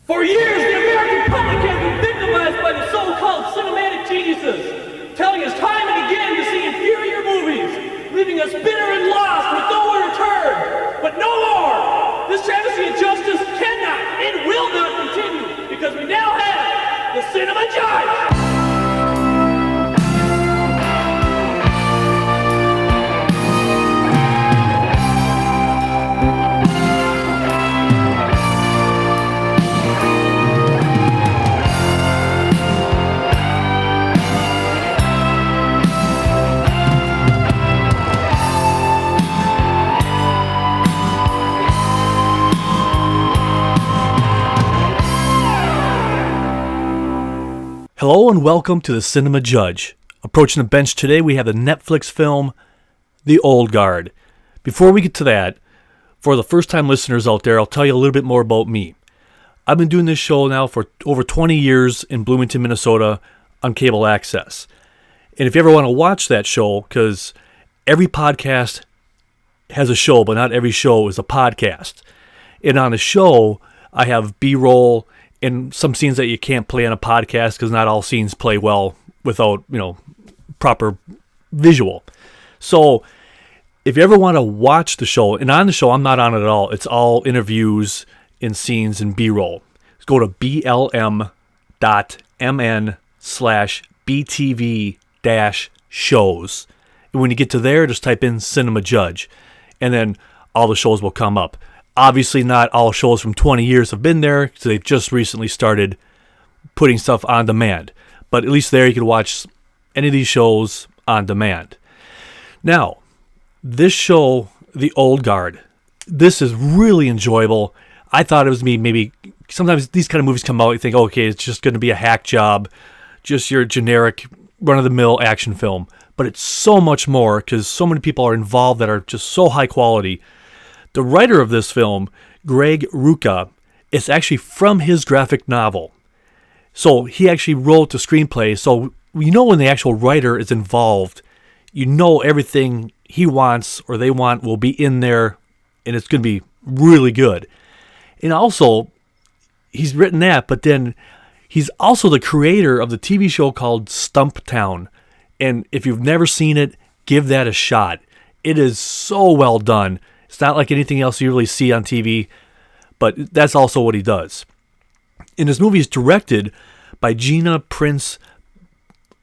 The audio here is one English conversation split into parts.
For years, the American public has been victimized by the so-called cinematic geniuses, telling us time and again to see inferior movies, leaving us bitter and lost with nowhere to turn. But no more! This travesty of justice cannot and will not continue, because we now have the Cinema Judge! Hello and welcome to the Cinema Judge. Approaching the bench today, we have the Netflix film, The Old Guard. Before we get to that, for the first-time listeners out there, I'll tell you a little bit more about me. I've been doing this show now for over 20 years in Bloomington, Minnesota on cable access. And if you ever want to watch that show, because every podcast has a show, but not every show is a podcast. And on the show, I have B-roll and some scenes that you can't play on a podcast because not all scenes play well without, proper visual. So if you ever want to watch the show, and on the show, I'm not on it at all. It's all interviews and scenes and B-roll. Go to blm.mn/btv-shows. And when you get to there, just type in Cinema Judge. And then all the shows will come up. Obviously, not all shows from 20 years have been there, so they've just recently started putting stuff on demand. But at least there you can watch any of these shows on demand. Now, this show, The Old Guard, this is really enjoyable. I thought it was maybe sometimes these kind of movies come out, you think, okay, it's just going to be a hack job, just your generic run-of-the-mill action film. But it's so much more because so many people are involved that are just so high quality. The writer of this film, Greg Rucka, is actually from his graphic novel. So he actually wrote the screenplay. So when the actual writer is involved, everything he wants or they want will be in there, and it's going to be really good. And also, he's written that, but then he's also the creator of the TV show called Stumptown. And if you've never seen it, give that a shot. It is so well done. It's not like anything else you really see on TV, but that's also what he does. And this movie is directed by Gina Prince,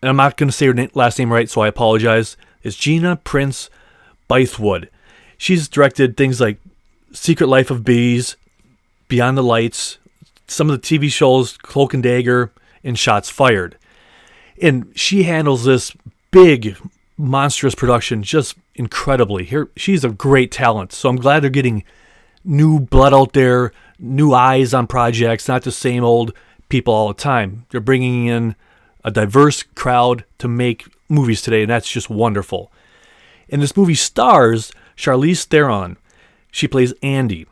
and I'm not going to say her last name right, so I apologize. It's Gina Prince-Bythewood. She's directed things like Secret Life of Bees, Beyond the Lights, some of the TV shows, Cloak and Dagger, and Shots Fired. And she handles this big, monstrous production just incredibly. She's a great talent, so I'm glad they're getting new blood out there, new eyes on projects, not the same old people all the time. They're bringing in a diverse crowd to make movies today, and that's just wonderful. And this movie stars Charlize Theron. She plays Andy.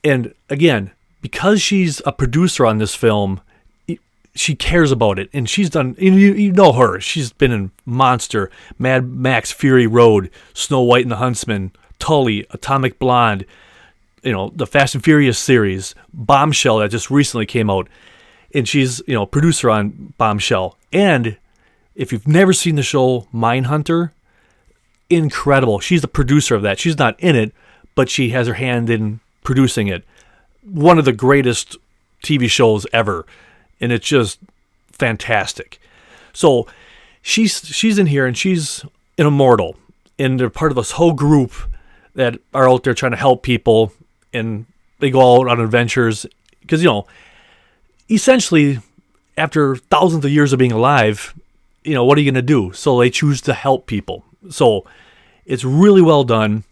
And again, because she's a producer on this film, she cares about it, and she's done, you know her. She's been in Monster, Mad Max Fury Road, Snow White and the Huntsman, Tully, Atomic Blonde, the Fast and Furious series, Bombshell that just recently came out, and she's, producer on Bombshell. And if you've never seen the show Mindhunter, incredible. She's the producer of that. She's not in it, but she has her hand in producing it. One of the greatest TV shows ever. And it's just fantastic. So she's in here, and she's an immortal. And they're part of this whole group that are out there trying to help people. And they go out on adventures. Because, essentially, after thousands of years of being alive, what are you going to do? So they choose to help people. So it's really well done.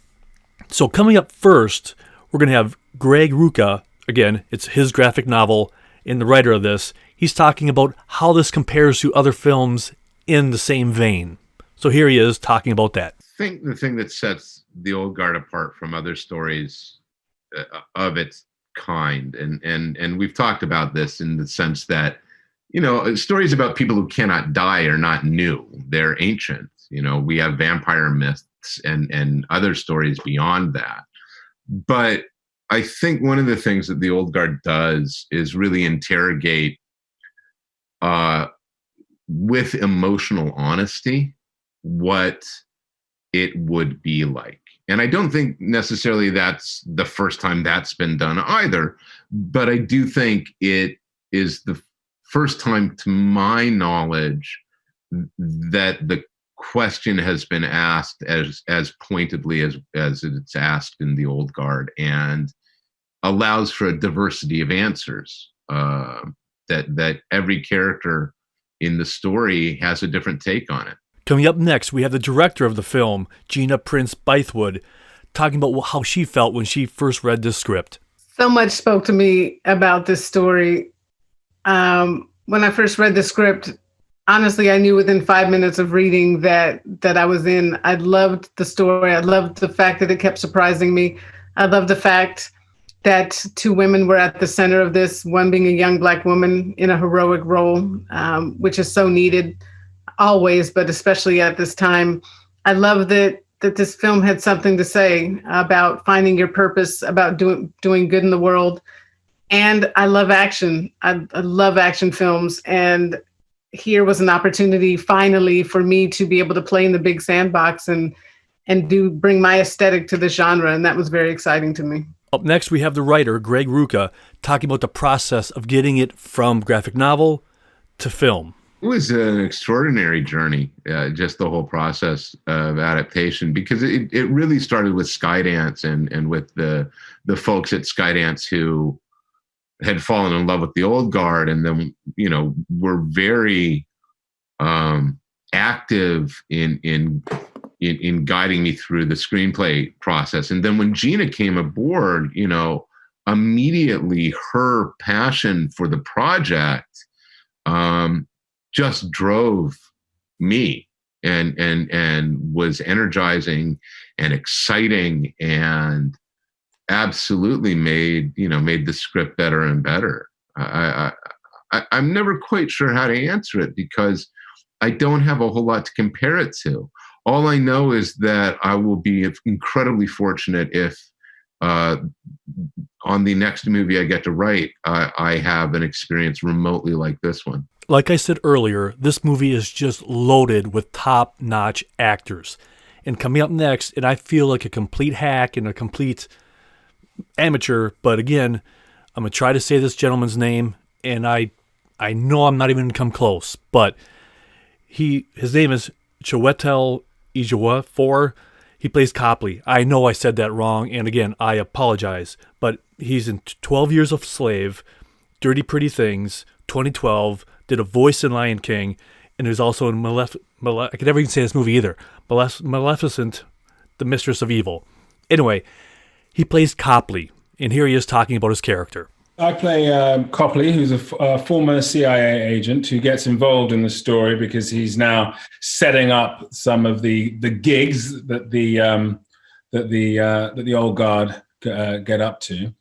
So coming up first, we're going to have Greg Rucka. Again, it's his graphic novel. In the writer of this, he's talking about how this compares to other films in the same vein. So here he is talking about that. I think the thing that sets The Old Guard apart from other stories of its kind, and we've talked about this in the sense that, stories about people who cannot die are not new. They're ancient. We have vampire myths and other stories beyond that. But I think one of the things that the old guard does is really interrogate with emotional honesty what it would be like. And I don't think necessarily that's the first time that's been done either, but I do think it is the first time, to my knowledge, that the question has been asked as pointedly as it's asked in the old guard, and allows for a diversity of answers, that every character in the story has a different take on it. Coming up next, we have the director of the film, Gina Prince-Bythewood, talking about how she felt when she first read the script. So much spoke to me about this story. When I first read the script, honestly, I knew within 5 minutes of reading that I was in. I loved the story. I loved the fact that it kept surprising me. I loved the fact that two women were at the center of this, one being a young Black woman in a heroic role, which is so needed always, but especially at this time. I love that this film had something to say about finding your purpose, about doing good in the world. And I love action. I love action films. And here was an opportunity finally for me to be able to play in the big sandbox and bring my aesthetic to the genre. And that was very exciting to me. Up next, we have the writer, Greg Rucka, talking about the process of getting it from graphic novel to film. It was an extraordinary journey, just the whole process of adaptation, because it really started with Skydance and with the folks at Skydance who had fallen in love with the old guard, and then, were very active in guiding me through the screenplay process. And then when Gina came aboard, immediately her passion for the project just drove me and was energizing and exciting, and absolutely made the script better and better. I'm never quite sure how to answer it, because I don't have a whole lot to compare it to. All I know is that I will be incredibly fortunate if on the next movie I get to write, I have an experience remotely like this one. Like I said earlier, this movie is just loaded with top-notch actors. And coming up next, and I feel like a complete hack and a complete amateur, but again, I'm going to try to say this gentleman's name, and I know I'm not even going to come close, but his name is Chiwetel Ejiofor. He plays Copley. I know I said that wrong, and again, I apologize, but he's in 12 Years a Slave, Dirty Pretty Things, 2012, did a voice in Lion King, and there's also in I could never even say this movie either, Maleficent, the Mistress of Evil. Anyway, he plays Copley, and here he is talking about his character. I play Copley, who's a former CIA agent who gets involved in the story because he's now setting up some of the gigs that the old guard get up to,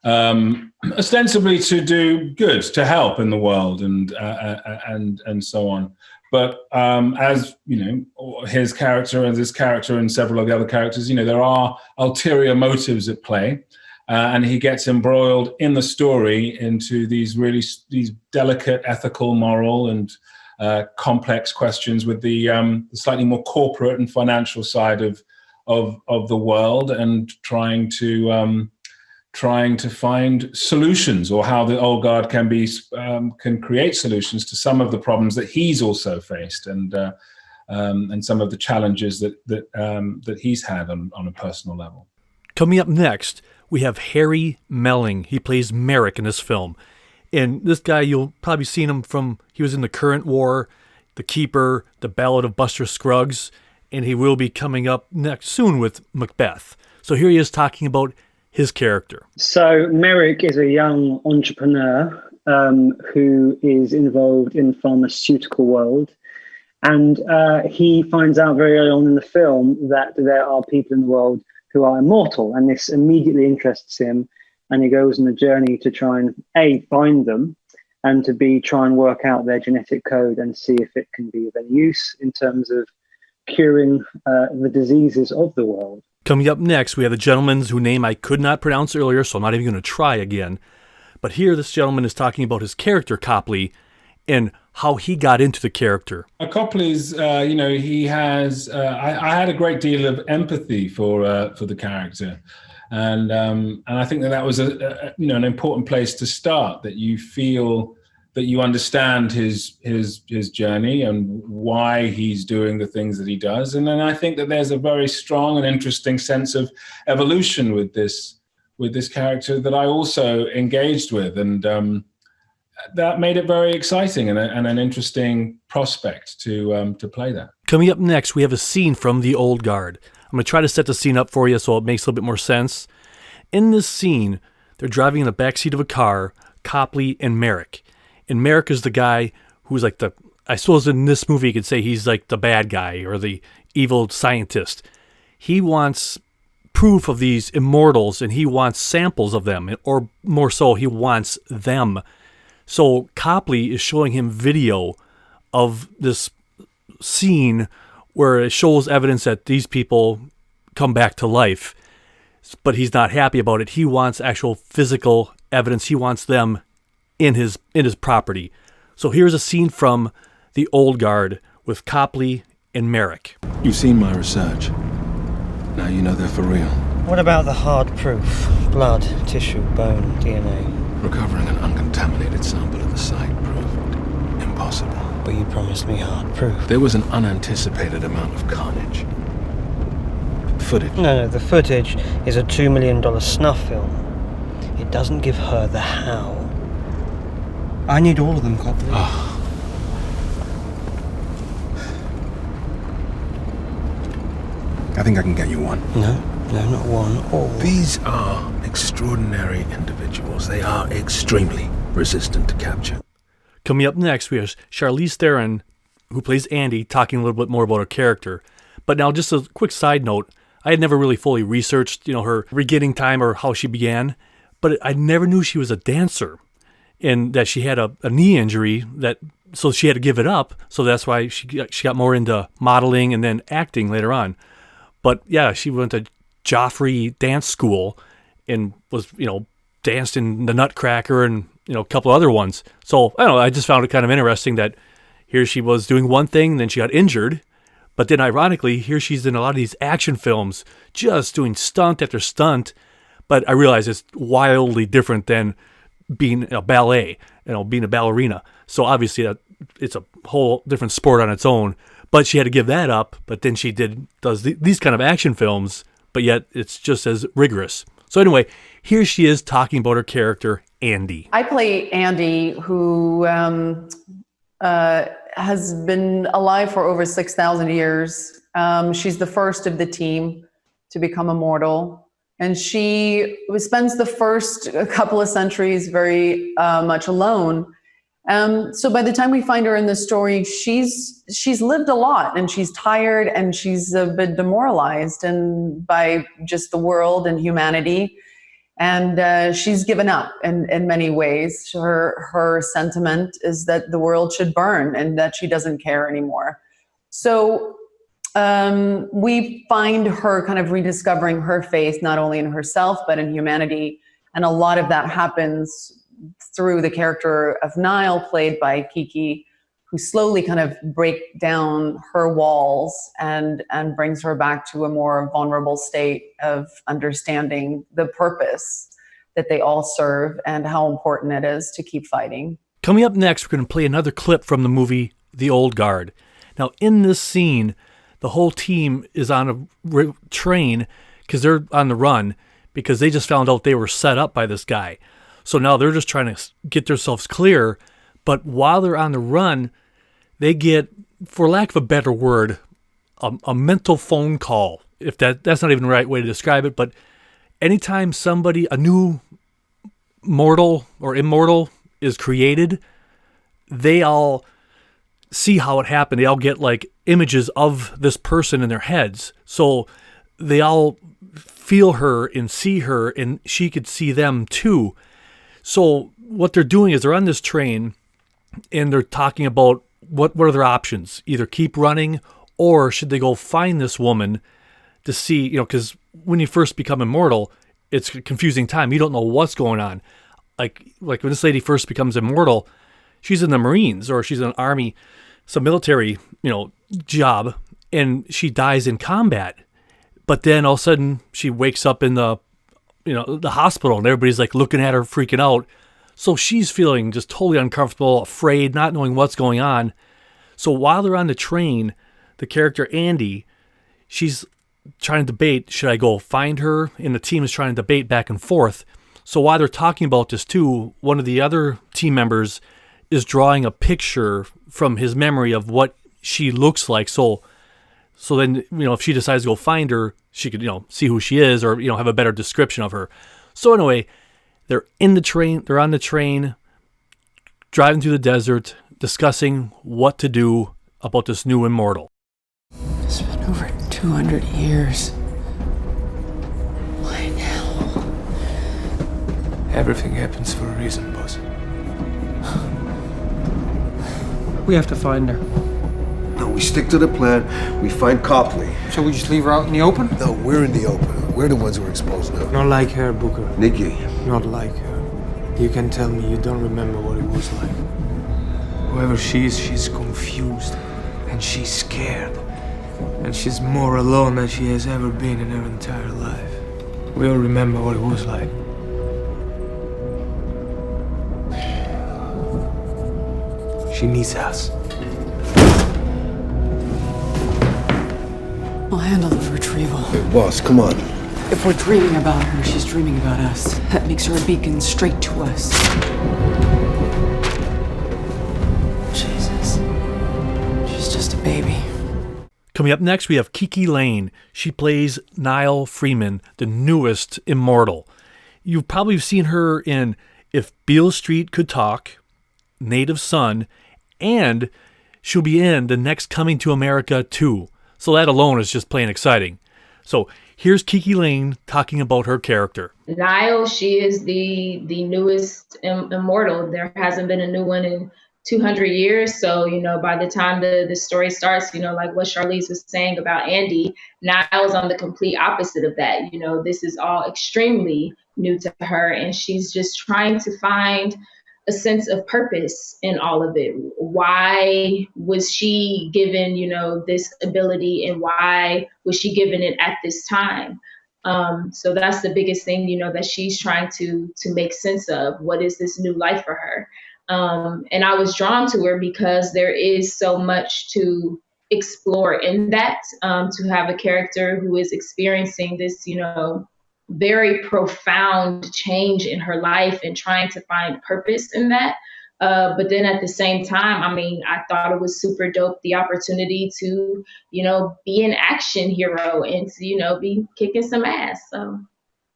ostensibly to do good, to help in the world, and so on. But as you know, his character and this character and several of the other characters, there are ulterior motives at play. And he gets embroiled in the story into these delicate ethical, moral, and complex questions with the slightly more corporate and financial side of the world, and trying to find solutions, or how the old guard can create solutions to some of the problems that he's also faced, and some of the challenges that he's had on a personal level. Coming up next, we have Harry Melling. He plays Merrick in this film. And this guy, you'll probably seen him he was in The Current War, The Keeper, The Ballad of Buster Scruggs, and he will be coming up next soon with Macbeth. So here he is talking about his character. So Merrick is a young entrepreneur who is involved in the pharmaceutical world. And he finds out very early on in the film that there are people in the world who are immortal, and this immediately interests him, and he goes on a journey to try and A, find them, and to B, try and work out their genetic code and see if it can be of any use in terms of curing the diseases of the world. Coming up next, we have a gentleman whose name I could not pronounce earlier, so I'm not even going to try again. But here, this gentleman is talking about his character, Copley, and how he got into the character. Copley's, he has. I had a great deal of empathy for the character, and I think that was an important place to start. That you feel that you understand his journey and why he's doing the things that he does, and then I think that there's a very strong and interesting sense of evolution with this character that I also engaged with, and that made it very exciting and an interesting prospect to play that. Coming up next, we have a scene from The Old Guard. I'm going to try to set the scene up for you so it makes a little bit more sense. In this scene, they're driving in the backseat of a car, Copley and Merrick. And Merrick is the guy who's like I suppose in this movie you could say he's like the bad guy or the evil scientist. He wants proof of these immortals and he wants samples of them, or more so, he wants them. So Copley is showing him video of this scene where it shows evidence that these people come back to life, but he's not happy about it. He wants actual physical evidence. He wants them in his property. So here's a scene from The Old Guard with Copley and Merrick. You've seen my research. Now you know they're for real. What about the hard proof? Blood, tissue, bone, DNA. Recovering an uncontaminated sample of the site proved impossible. But you promised me hard proof. There was an unanticipated amount of carnage. Footage. No, the footage is a $2 million snuff film. It doesn't give her the how. I need all of them, Copley. I think I can get you one. No, not one. All. These are extraordinary individuals. They are extremely resistant to capture. Coming up next, we have Charlize Theron, who plays Andy, talking a little bit more about her character. But now, just a quick side note, I had never really fully researched, her beginning time or how she began, but I never knew she was a dancer and that she had a knee injury, so she had to give it up. So that's why she got more into modeling and then acting later on. But yeah, she went to Joffrey Dance School and was, danced in the Nutcracker and, a couple other ones. So I don't know, I just found it kind of interesting that here she was doing one thing, then she got injured. But then ironically, here she's in a lot of these action films, just doing stunt after stunt. But I realize it's wildly different than being a ballet, being a ballerina. So obviously it's a whole different sport on its own. But she had to give that up. But then she does these kind of action films, but yet it's just as rigorous. So anyway, here she is talking about her character, Andy. I play Andy, who has been alive for over 6,000 years. She's the first of the team to become immortal. And she spends the first couple of centuries very much alone. So by the time we find her in the story, she's lived a lot and she's tired and she's a bit demoralized and by just the world and humanity. And she's given up in many ways. Her sentiment is that the world should burn and that she doesn't care anymore. So we find her kind of rediscovering her faith, not only in herself, but in humanity. And a lot of that happens through the character of Niall, played by Kiki, who slowly kind of breaks down her walls and brings her back to a more vulnerable state of understanding the purpose that they all serve and how important it is to keep fighting. Coming up next, we're going to play another clip from the movie The Old Guard. Now, in this scene, the whole team is on a train because they're on the run because they just found out they were set up by this guy. So now they're just trying to get themselves clear. But while they're on the run, they get, for lack of a better word, a mental phone call. If that's not even the right way to describe it, but anytime a new mortal or immortal is created, they all see how it happened. They all get like images of this person in their heads. So they all feel her and see her, and she could see them too. So what they're doing is they're on this train and they're talking about what are their options. Either keep running or should they go find this woman, to see, because when you first become immortal, it's a confusing time. You don't know what's going on. Like when this lady first becomes immortal, she's in the Marines or she's in an army, some military, job, and she dies in combat. But then all of a sudden she wakes up in the hospital and everybody's like looking at her, freaking out. So she's feeling just totally uncomfortable, afraid, not knowing what's going on. So while they're on the train, the character Andy, she's trying to debate, should I go find her? And the team is trying to debate back and forth. So while they're talking about this too, one of the other team members is drawing a picture from his memory of what she looks like. So then, if she decides to go find her, she could, see who she is or, have a better description of her. So anyway, they're on the train, driving through the desert, discussing what to do about this new immortal. It's been over 200 years. Why now? Everything happens for a reason, boss. We have to find her. No, we stick to the plan. We find Copley. So we just leave her out in the open? No, we're in the open. We're the ones who are exposed now. Not like her, Booker. Nikki. Not like her. You can tell me you don't remember what it was like. Whoever she is, she's confused. And she's scared. And she's more alone than she has ever been in her entire life. We all remember what it was like. She needs us. I'll handle the retrieval. Hey, boss, come on. If we're dreaming about her, she's dreaming about us. That makes her a beacon straight to us. Jesus. She's just a baby. Coming up next, we have Kiki Layne. She plays Niall Freeman, the newest immortal. You've probably seen her in If Beale Street Could Talk, Native Son, and she'll be in the next Coming to America 2. So that alone is just plain exciting. So here's Kiki Layne talking about her character. Niall, she is the newest immortal. There hasn't been a new one in 200 years. So, by the time the story starts, like what Charlize was saying about Andy, Niall's on the complete opposite of that. This is all extremely new to her. And she's just trying to find a sense of purpose in all of it. Why was she given, this ability, and why was she given it at this time? So that's the biggest thing, that she's trying to make sense of. What is this new life for her? And I was drawn to her because there is so much to explore in that, to have a character who is experiencing this, very profound change in her life and trying to find purpose in that. But then at the same time, I thought it was super dope, the opportunity to, be an action hero and to, be kicking some ass. So,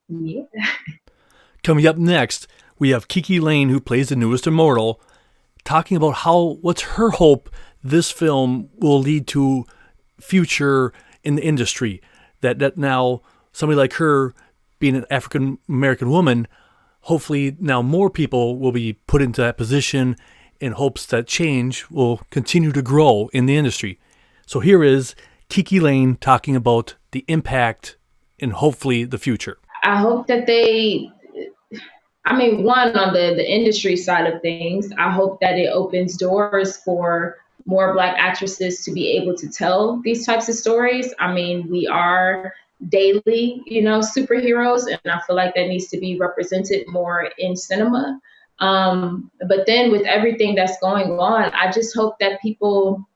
yeah. Coming up next, we have Kiki Layne, who plays the newest immortal, talking about what's her hope this film will lead to future in the industry. That now somebody like her, being an African-American woman, hopefully now more people will be put into that position in hopes that change will continue to grow in the industry. So here is Kiki Layne talking about the impact and hopefully the future. I hope that one, on the industry side of things, I hope that it opens doors for more Black actresses to be able to tell these types of stories. We are daily, superheroes, and I feel like that needs to be represented more in cinema. But then with everything that's going on, I just hope that people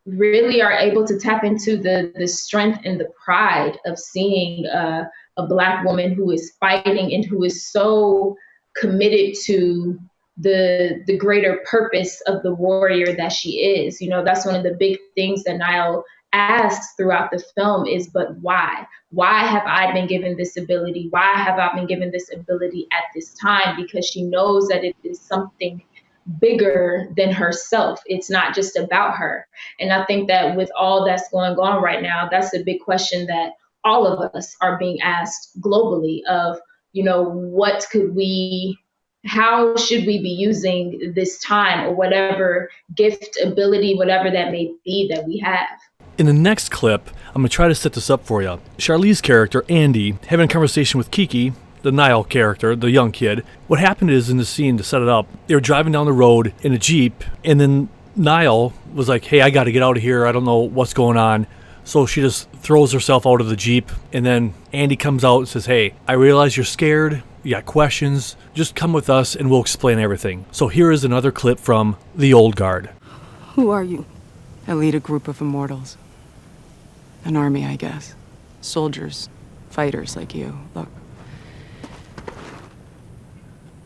really are able to tap into the strength and the pride of seeing a Black woman who is fighting and who is so committed to the greater purpose of the warrior that she is. That's one of the big things that Niall asks throughout the film is, but why? Why have I been given this ability? Why have I been given this ability at this time? Because she knows that it is something bigger than herself. It's not just about her. And I think that with all that's going on right now, that's a big question that all of us are being asked globally of, how should we be using this time or whatever gift, ability, whatever that may be that we have. In the next clip, I'm going to try to set this up for you. Charlize's character, Andy, having a conversation with Kiki, the Niall character, the young kid. What happened is, in the scene, to set it up, they were driving down the road in a Jeep, and then Niall was like, hey, I got to get out of here. I don't know what's going on. So she just throws herself out of the Jeep, and then Andy comes out and says, hey, I realize you're scared. You got questions. Just come with us, and we'll explain everything. So here is another clip from The Old Guard. Who are you? I lead a group of immortals. An army, I guess. Soldiers. Fighters like you. Look.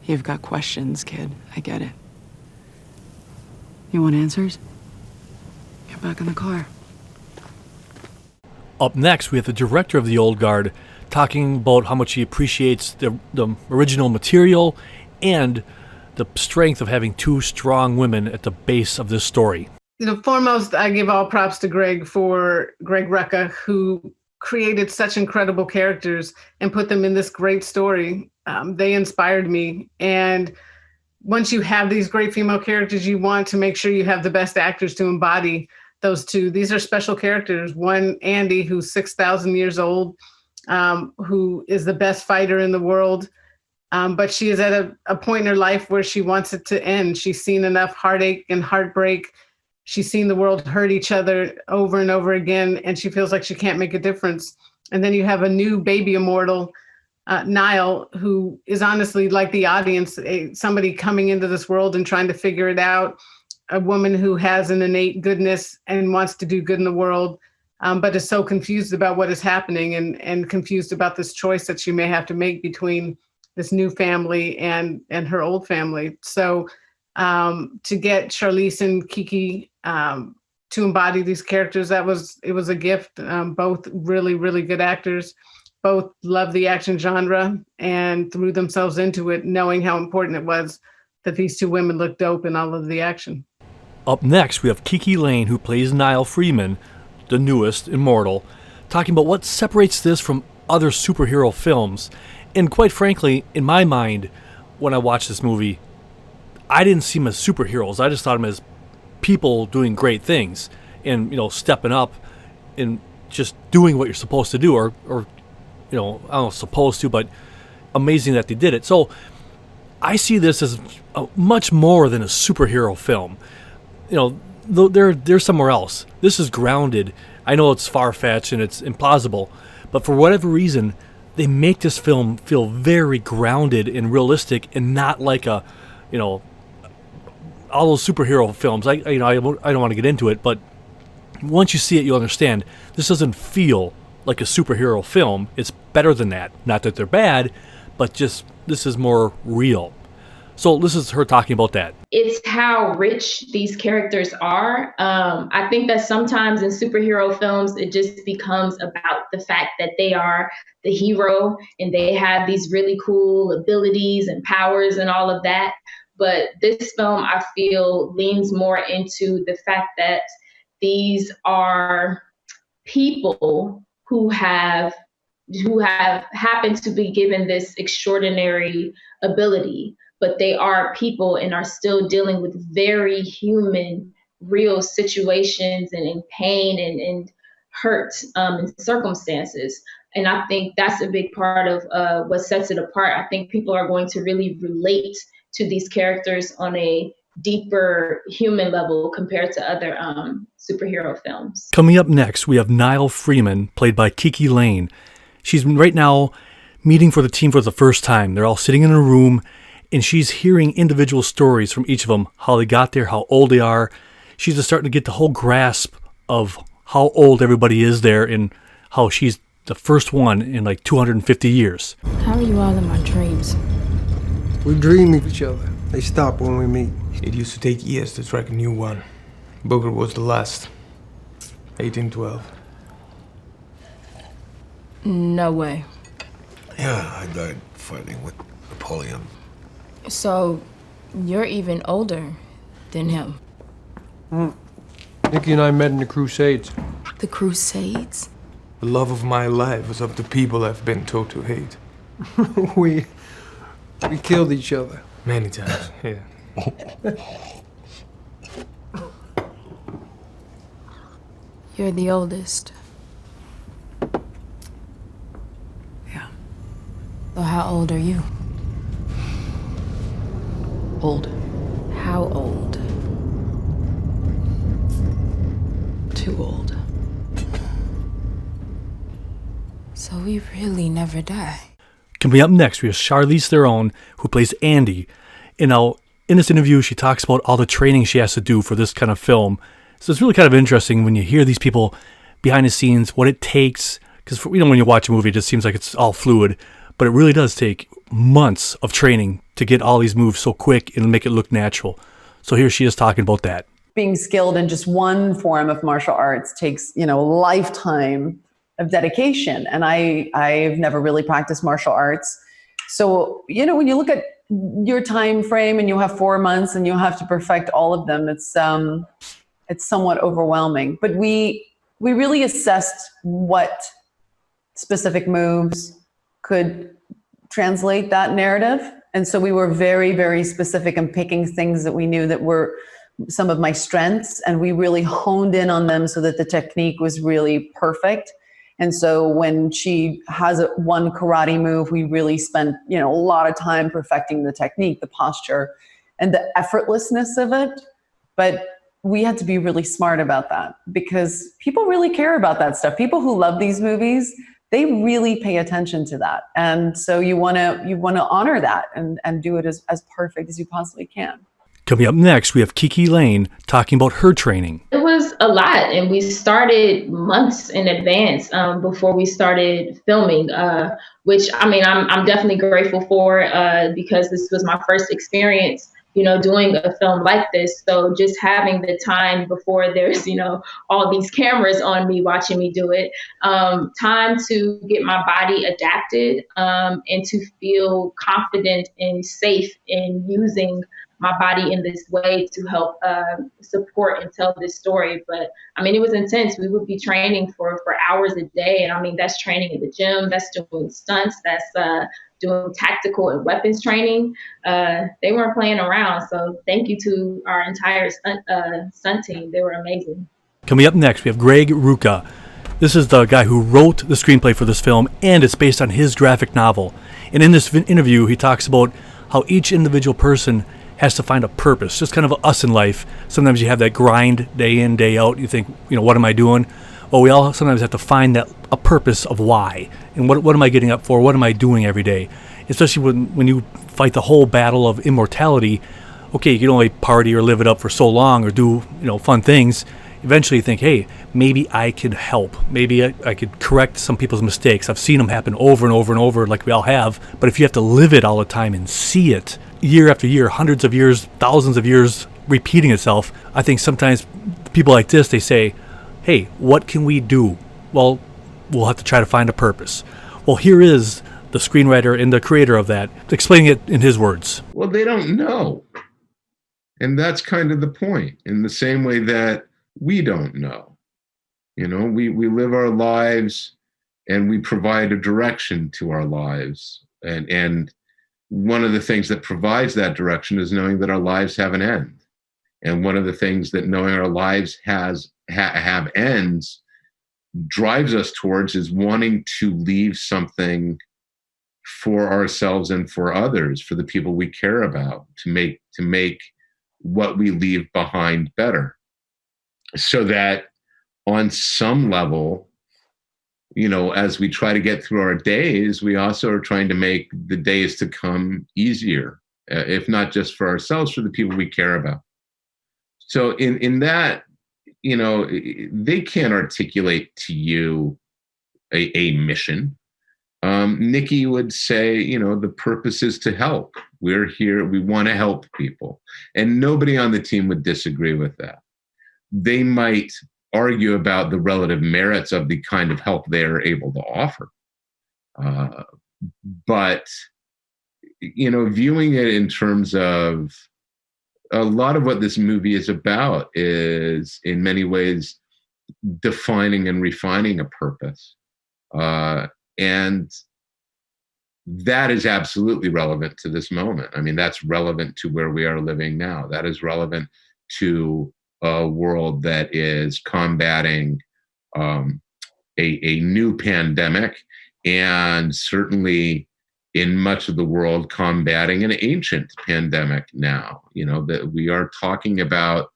You've got questions, kid. I get it. You want answers? Get back in the car. Up next, we have the director of The Old Guard talking about how much he appreciates the original material and the strength of having two strong women at the base of this story. Foremost, I give all props to Greg Rucka, who created such incredible characters and put them in this great story. They inspired me. And once you have these great female characters, you want to make sure you have the best actors to embody those two. These are special characters. One, Andy, who's 6,000 years old, who is the best fighter in the world. But she is at a point in her life where she wants it to end. She's seen enough heartache and heartbreak. She's seen the world hurt each other over and over again, and she feels like she can't make a difference. And then you have a new baby immortal, Niall, who is honestly like the audience, somebody coming into this world and trying to figure it out, a woman who has an innate goodness and wants to do good in the world, but is so confused about what is happening and confused about this choice that she may have to make between this new family and her old family. So to get Charlize and Kiki to embody these characters, it was a gift. Both really, really good actors, both love the action genre and threw themselves into it, knowing how important it was that these two women looked dope in all of the action. Up next, we have Kiki Layne, who plays Niall Freeman, the newest immortal, talking about what separates this from other superhero films. And quite frankly, in my mind, when I watched this movie, I didn't see them as superheroes. I just thought them as people doing great things and, stepping up and just doing what you're supposed to do, or I don't know, supposed to, but amazing that they did it. So I see this as much more than a superhero film. They're somewhere else. This is grounded. I know it's far-fetched and it's implausible, but for whatever reason, they make this film feel very grounded and realistic, and not like all those superhero films. I don't want to get into it, but once you see it, you'll understand. This doesn't feel like a superhero film. It's better than that. Not that they're bad, but just this is more real. So this is her talking about that. It's how rich these characters are. I think that sometimes in superhero films, it just becomes about the fact that they are the hero and they have these really cool abilities and powers and all of that. But this film, I feel, leans more into the fact that these are people who have happened to be given this extraordinary ability, but they are people and are still dealing with very human, real situations and pain and hurt and circumstances. And I think that's a big part of what sets it apart. I think people are going to really relate to these characters on a deeper human level compared to other superhero films. Coming up next, we have Niall Freeman, played by Kiki Layne. She's right now meeting for the team for the first time. They're all sitting in a room, and she's hearing individual stories from each of them, how they got there, how old they are. She's just starting to get the whole grasp of how old everybody is there and how she's the first one in like 250 years. How are you all in my dreams? We dream of each other. They stop when we meet. It used to take years to track a new one. Booker was the last. 1812. No way. Yeah, I died fighting with Napoleon. So, you're even older than him. Nikki and I met in the Crusades. The Crusades? The love of my life was of the people I've been taught to hate. We killed each other. Many times, yeah. You're the oldest. Yeah. So how old are you? Old. How old? Too old. So we really never die. Coming up next, we have Charlize Theron, who plays Andy. And now, in this interview, she talks about all the training she has to do for this kind of film. So it's really kind of interesting when you hear these people behind the scenes, what it takes. Because, when you watch a movie, it just seems like it's all fluid. But it really does take months of training to get all these moves so quick and make it look natural. So here she is talking about that. Being skilled in just one form of martial arts takes, a lifetime of dedication. And I've never really practiced martial arts. So, when you look at your time frame and you have 4 months and you have to perfect all of them, it's somewhat overwhelming. But we really assessed what specific moves could translate that narrative. And so we were very, very specific in picking things that we knew that were some of my strengths. And we really honed in on them so that the technique was really perfect. And so when she has one karate move, we really spent, a lot of time perfecting the technique, the posture, and the effortlessness of it. But we had to be really smart about that because people really care about that stuff. People who love these movies, they really pay attention to that. And so you want to honor that and do it as perfect as you possibly can. Coming up next, we have Kiki Layne talking about her training. It was a lot, and we started months in advance before we started filming, which I'm definitely grateful for because this was my first experience, doing a film like this. So just having the time before there's, all these cameras on me watching me do it, time to get my body adapted and to feel confident and safe in using my body in this way to help support and tell this story. But it was intense. We would be training for hours a day. And that's training in the gym, that's doing stunts, that's doing tactical and weapons training. They weren't playing around. So thank you to our entire stunt team. They were amazing. Coming up next, we have Greg Rucka. This is the guy who wrote the screenplay for this film, and it's based on his graphic novel. And in this interview, he talks about how each individual person has to find a purpose, just kind of us in life. Sometimes you have that grind day in, day out. You think, what am I doing? Well, we all sometimes have to find a purpose of why. And what am I getting up for? What am I doing every day? Especially when you fight the whole battle of immortality. Okay, you can only party or live it up for so long or do, fun things. Eventually you think, hey, maybe I could help. Maybe I could correct some people's mistakes. I've seen them happen over and over and over like we all have. But if you have to live it all the time and see it year after year, hundreds of years, thousands of years repeating itself, I think sometimes people like this, they say, hey, what can we do? Well, we'll have to try to find a purpose. Well, here is the screenwriter and the creator of that, explaining it in his words. Well, they don't know. And that's kind of the point, in the same way that we don't know. We live our lives and we provide a direction to our lives. And one of the things that provides that direction is knowing that our lives have an end. And one of the things that knowing our lives have ends drives us towards is wanting to leave something for ourselves and for others, for the people we care about, to make what we leave behind better. So that on some level, as we try to get through our days, we also are trying to make the days to come easier, if not just for ourselves, for the people we care about. So in that, they can't articulate to you a mission. Nikki would say, the purpose is to help. We're here, we want to help people. And nobody on the team would disagree with that. They might argue about the relative merits of the kind of help they're able to offer. But, viewing it in terms of a lot of what this movie is about is in many ways defining and refining a purpose. And that is absolutely relevant to this moment. That's relevant to where we are living now. That is relevant to a world that is combating a new pandemic, and certainly in much of the world combating an ancient pandemic now. You know, that we are talking about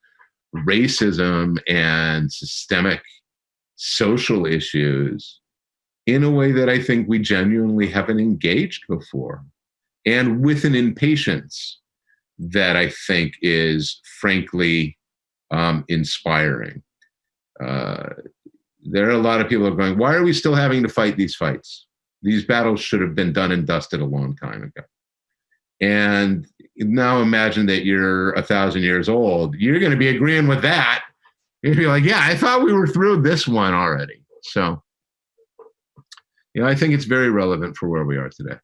racism and systemic social issues in a way that I think we genuinely haven't engaged before, and with an impatience that I think is frankly inspiring. There are a lot of people who are going, why are we still having to fight these fights? These battles should have been done and dusted a long time ago. And now imagine that you're 1,000 years old. You're going to be agreeing with that. You're going to be like, yeah, I thought we were through this one already. So, you know, I think it's very relevant for where we are today.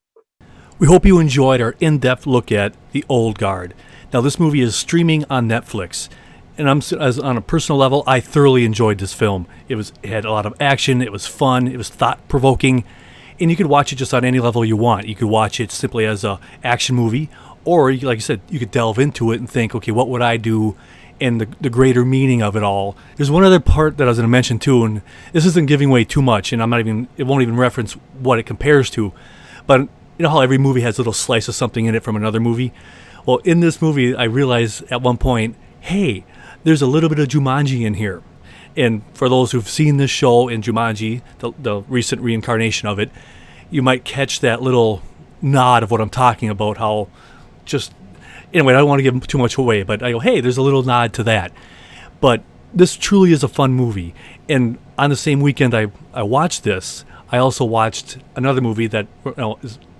We hope you enjoyed our in-depth look at The Old Guard. Now, this movie is streaming on Netflix. And on a personal level, I thoroughly enjoyed this film. It had a lot of action. It was fun. It was thought-provoking. And you could watch it just on any level you want. You could watch it simply as an action movie. Or, like I said, you could delve into it and think, okay, what would I do? And the greater meaning of it all. There's one other part that I was going to mention too, and this isn't giving away too much, and it won't even reference what it compares to. But you know how every movie has a little slice of something in it from another movie? Well, in this movie, I realized at one point, hey, there's a little bit of Jumanji in here. And for those who've seen this show in Jumanji, the recent reincarnation of it, you might catch that little nod of what I'm talking about, how just... Anyway, I don't want to give too much away, but I go, hey, there's a little nod to that. But this truly is a fun movie. And on the same weekend I watched this, I also watched another movie that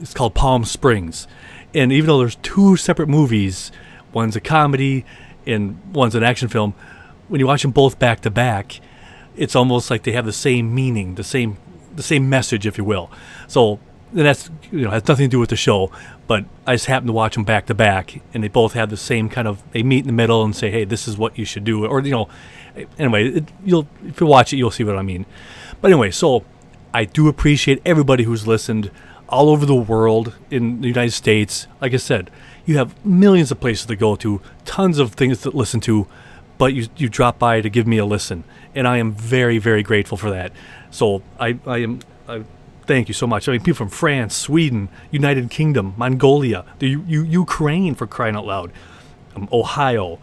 is called Palm Springs. And even though there's two separate movies, one's a comedy and one's an action film, when you watch them both back to back, it's almost like they have the same meaning, the same message, if you will. So that's, has nothing to do with the show, but I just happened to watch them back to back, and they both have the same kind of, they meet in the middle and say, hey, this is what you should do. Or, anyway, if you watch it, you'll see what I mean. But anyway, so I do appreciate everybody who's listened all over the world, in the United States. Like I said, you have millions of places to go to, tons of things to listen to, but you drop by to give me a listen, and I am very, very grateful for that. So I thank you so much. I mean, people from France, Sweden, United Kingdom, Mongolia, the Ukraine, for crying out loud, Ohio,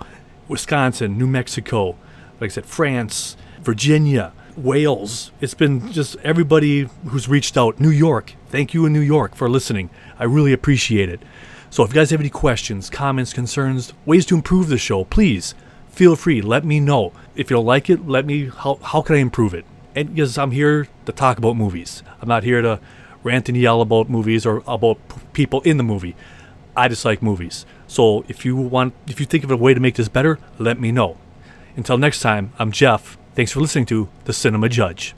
Wisconsin, New Mexico, like I said, France, Virginia, Wales. It's been just everybody who's reached out. New York, thank you in New York for listening. I really appreciate it. So if you guys have any questions, comments, concerns, ways to improve the show, please feel free. Let me know. If you don't like it, let me, how can I improve it? And because I'm here to talk about movies. I'm not here to rant and yell about movies or about people in the movie. I just like movies. So if you think of a way to make this better, let me know. Until next time, I'm Jeff. Thanks for listening to The Cinema Judge.